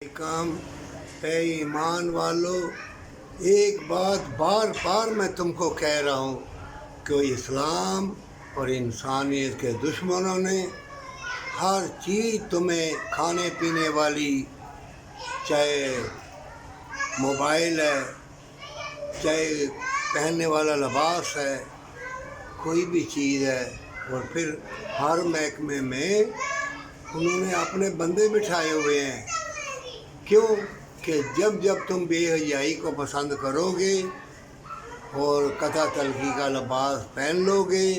काम है ईमान वालों। एक बात बार बार मैं तुमको कह रहा हूँ कि इस्लाम और इंसानियत के दुश्मनों ने हर चीज़ तुम्हें खाने पीने वाली, चाहे मोबाइल है, चाहे पहनने वाला लिबास है, कोई भी चीज़ है, और फिर हर महकमे में उन्होंने अपने बंदे बिठाए हुए हैं। क्यों? कि जब जब तुम बेहयाई को पसंद करोगे और कथा तलखी का लिबास पहन लोगे,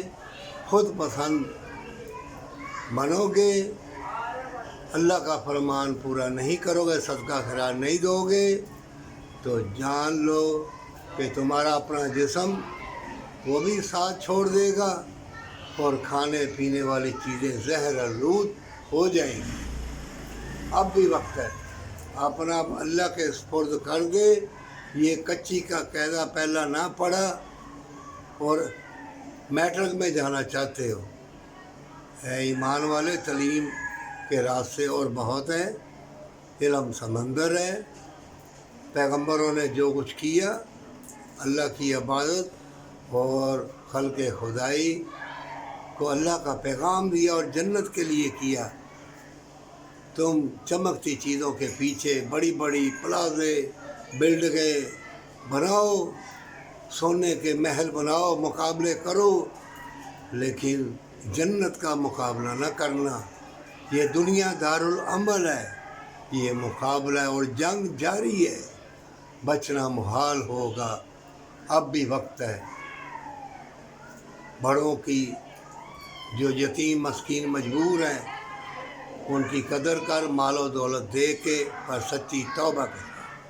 खुद पसंद बनोगे, अल्लाह का फरमान पूरा नहीं करोगे, सदका खैरात नहीं दोगे, तो जान लो कि तुम्हारा अपना जिस्म वो भी साथ छोड़ देगा और खाने पीने वाली चीज़ें जहर आलूद हो जाएंगी। अब भी वक्त है, अपना अल्लाह के सुपुर्द कर दे। ये कच्ची का कायदा पहला ना पढ़ा और मैट्रिक में जाना चाहते हो। है ईमान वाले, तलीम के रास्ते और बहुत हैं, इल्म समंदर है। पैगंबरों ने जो कुछ किया, अल्लाह की इबादत और खल्क़े खुदाई को अल्लाह का पैगाम दिया और जन्नत के लिए किया। तुम चमकती चीज़ों के पीछे बड़ी बड़ी प्लाजे, बिल्डिंगें बनाओ, सोने के महल बनाओ, मुकाबले करो, लेकिन जन्नत का मुकाबला न करना। ये दुनिया दारुल अमल है, ये मुकाबला है और जंग जारी है, बचना मुहाल होगा। अब भी वक्त है। बड़ों की जो यतीम मस्कीन मजबूर हैं, उनकी कदर कर, मालो दौलत दे के, पर सच्ची तौबा कर।